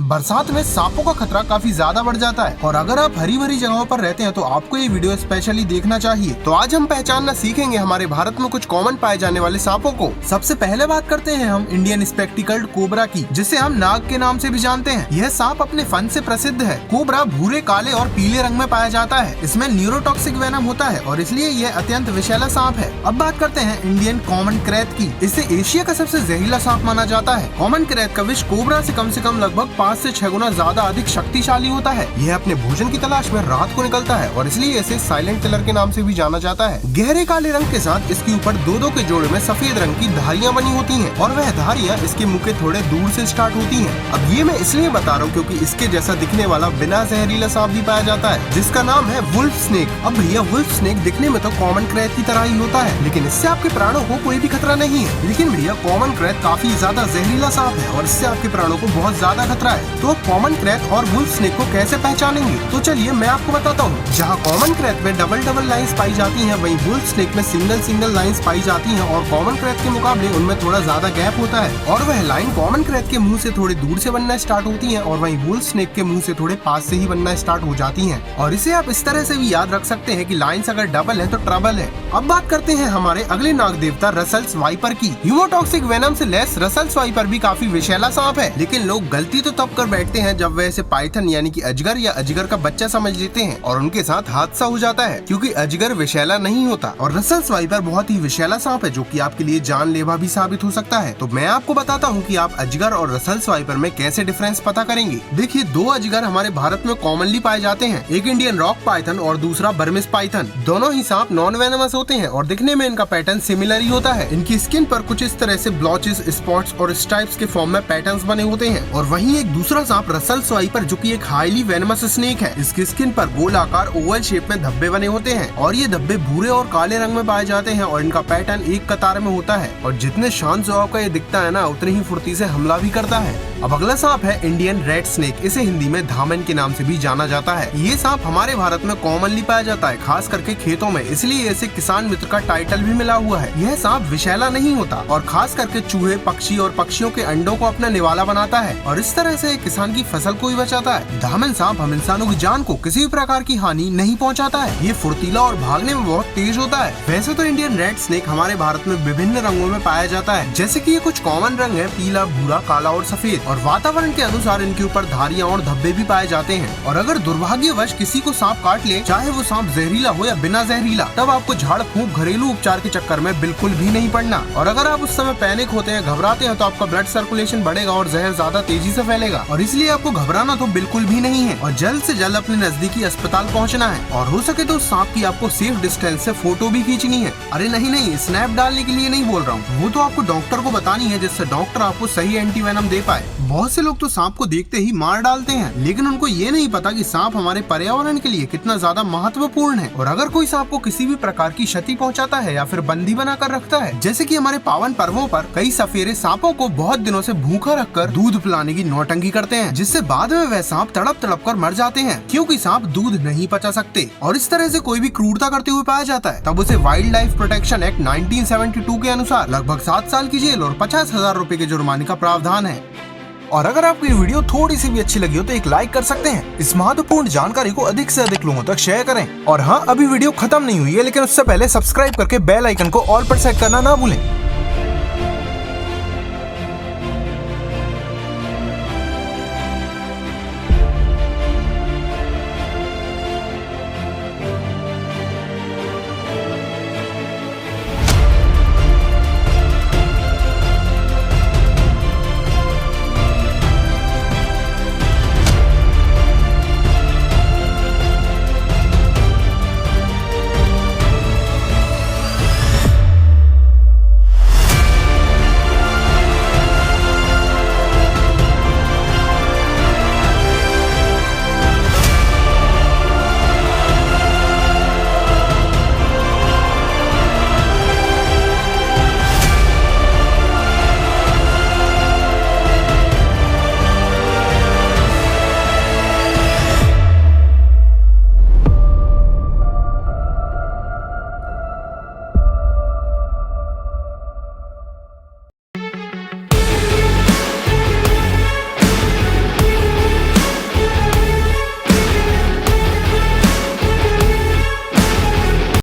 बरसात में सांपों का खतरा काफी ज्यादा बढ़ जाता है और अगर आप हरी भरी जगहों पर रहते हैं तो आपको ये वीडियो स्पेशली देखना चाहिए। तो आज हम पहचानना सीखेंगे हमारे भारत में कुछ कॉमन पाए जाने वाले सांपों को। सबसे पहले बात करते हैं हम इंडियन स्पेक्टिकल्ड कोबरा की, जिसे हम नाग के नाम से भी जानते हैं। यह सांप अपने फन से प्रसिद्ध है। कोबरा भूरे, काले और पीले रंग में पाया जाता है। इसमें न्यूरोटॉक्सिक वेनम होता है और इसलिए यह अत्यंत विषैला सांप है। अब बात करते हैं इंडियन कॉमन क्रैत की। इसे एशिया का सबसे जहरीला सांप माना जाता है। कॉमन क्रैत का विष कोबरा से कम लगभग 5 से 6 गुना ज्यादा अधिक शक्तिशाली होता है। यह अपने भोजन की तलाश में रात को निकलता है और इसलिए इसे साइलेंट किलर के नाम से भी जाना जाता है। गहरे काले रंग के साथ इसके ऊपर दो के जोड़े में सफेद रंग की धारियां बनी होती हैं और वह धारियां इसके मुंह के थोड़े दूर से स्टार्ट होती हैं। अब ये मैं इसलिए बता रहा हूँ क्योंकि इसके जैसा दिखने वाला बिना जहरीला सांप भी पाया जाता है, जिसका नाम है वुल्फ स्नेक। अब भैया वुल्फ स्नेक दिखने में तो कॉमन क्रैत की तरह ही होता है, लेकिन इससे आपके प्राणों को कोई भी खतरा नहीं है। लेकिन भैया कॉमन क्रैत काफी ज्यादा जहरीला सांप है और इससे आपके प्राणों को बहुत ज्यादा खतरा है। तो कॉमन क्रैत और वुल्फ स्नेक को कैसे पहचानेंगे, तो चलिए मैं आपको बताता हूँ। जहाँ कॉमन क्रैत में डबल लाइंस पाई जाती हैं, वहीं वुल्फ स्नेक में सिंगल लाइंस पाई जाती हैं और कॉमन क्रैत के मुकाबले उनमें थोड़ा ज्यादा गैप होता है और वह लाइन कॉमन क्रैत के मुंह से थोड़ी दूर से बनना स्टार्ट होती है और वहीं वुल्फ स्नेक के मुंह से थोड़े पास से ही बनना स्टार्ट हो जाती है। और इसे आप इस तरह से भी याद रख सकते हैं कि लाइंस अगर डबल है तो ट्रबल है। अब बात करते हैं हमारे अगले नाग देवता रसल्स वाइपर की। ह्यूमोटॉक्सिक वेनम से लेस रसल्स वाइपर भी काफी विषैला सांप है, लेकिन लोग गलती तो तब कर बैठते हैं जब वह इसे पाइथन यानी कि अजगर या अजगर का बच्चा समझ लेते हैं और उनके साथ हादसा हो जाता है, क्योंकि अजगर विषैला नहीं होता और रसल्स वाइपर बहुत ही विषैला सांप है जो कि आपके लिए जानलेवा भी साबित हो सकता है। तो मैं आपको बताता हूँ कि आप अजगर और रसल्स वाइपर में कैसे डिफरेंस पता करेंगे। देखिए, 2 अजगर हमारे भारत में कॉमनली पाए जाते हैं, एक इंडियन रॉक पाइथन और दूसरा बर्मिस पाइथन। दोनों ही सांप नॉन वेनमस होते हैं और दिखने में इनका पैटर्न सिमिलर ही होता है। इनकी स्किन पर कुछ इस तरह से ब्लॉचेस, स्पॉट्स और स्ट्राइप्स के फॉर्म में पैटर्न्स बने होते हैं। और वहीं एक दूसरा सांप रसल्स वाइपर जो कि एक हाईली वेनमस स्नेक है, इसकी स्किन पर गोल आकार ओवल शेप में धब्बे बने होते हैं और ये धब्बे भूरे और काले रंग में पाए जाते हैं और इनका पैटर्न एक कतार में होता है और जितने शांत स्वभाव का ये दिखता है ना, उतनी ही फुर्ती से हमला भी करता है। अब अगला सांप है इंडियन रेड स्नेक। इसे हिंदी में धामन के नाम से भी जाना जाता है। ये सांप हमारे भारत में कॉमनली पाया जाता है, खास करके खेतों में, इसलिए इसे किसान मित्र का टाइटल भी मिला हुआ है। यह सांप विषैला नहीं होता और खास करके चूहे, पक्षी और पक्षियों के अंडों को अपना निवाला बनाता है और इस तरह से किसान की फसल को भी बचाता है। धामन सांप हम इंसानों की जान को किसी भी प्रकार की हानि नहीं पहुंचाता है। ये फुर्तीला और भागने में बहुत तेज होता है। वैसे तो इंडियन रेड स्नेक हमारे भारत में विभिन्न रंगों में पाया जाता है, जैसे कि ये कुछ कॉमन रंग है, पीला, भूरा, काला और सफेद, और वातावरण के अनुसार इनके ऊपर धारियां और धब्बे भी पाए जाते हैं। और अगर दुर्भाग्यवश किसी को सांप काट ले, चाहे वो सांप जहरीला हो या बिना जहरीला, तब आपको झाड़ फूंक घरेलू उपचार के चक्कर में बिल्कुल भी नहीं पड़ना। और अगर आप उस समय पैनिक होते हैं, घबराते हैं, तो आपका ब्लड सर्कुलेशन बढ़ेगा और जहर ज्यादा तेजी से फैलेगा और इसलिए आपको घबराना तो बिल्कुल भी नहीं है और जल्द से जल्द अपने नजदीकी अस्पताल पहुंचना है और हो सके तो सांप की आपको सेफ डिस्टेंस से फोटो भी खींचनी है। अरे नहीं, स्नैप डालने के लिए नहीं बोल रहा हूँ, वो तो आपको डॉक्टर को बतानी है, जिससे डॉक्टर आपको सही एंटी वेनम दे पाए। बहुत से लोग तो सांप को देखते ही मार डालते हैं, लेकिन उनको ये नहीं पता कि सांप हमारे पर्यावरण के लिए कितना ज्यादा महत्वपूर्ण है। और अगर कोई सांप को किसी भी प्रकार की क्षति पहुंचाता है या फिर बंदी बनाकर रखता है, जैसे कि हमारे पावन पर्वों पर कई सफेरे सांपों को बहुत दिनों से भूखा रखकर दूध पिलाने की नौटंकी करते हैं, जिससे बाद में वह सांप तड़प कर मर जाते हैं, क्योंकि सांप दूध नहीं पचा सकते। और इस तरह से कोई भी क्रूरता करते हुए पाया जाता है, तब उसे वाइल्ड लाइफ प्रोटेक्शन एक्ट 1972 के अनुसार लगभग 7 साल की जेल और 50,000 रुपए के जुर्माने का प्रावधान है। और अगर आपको ये वीडियो थोड़ी सी भी अच्छी लगी हो तो एक लाइक कर सकते हैं। इस महत्वपूर्ण जानकारी को अधिक से अधिक लोगों तक शेयर करें। और हाँ, अभी वीडियो खत्म नहीं हुई है, लेकिन उससे पहले सब्सक्राइब करके बेल आइकन को ऑल पर सेट करना ना भूलें।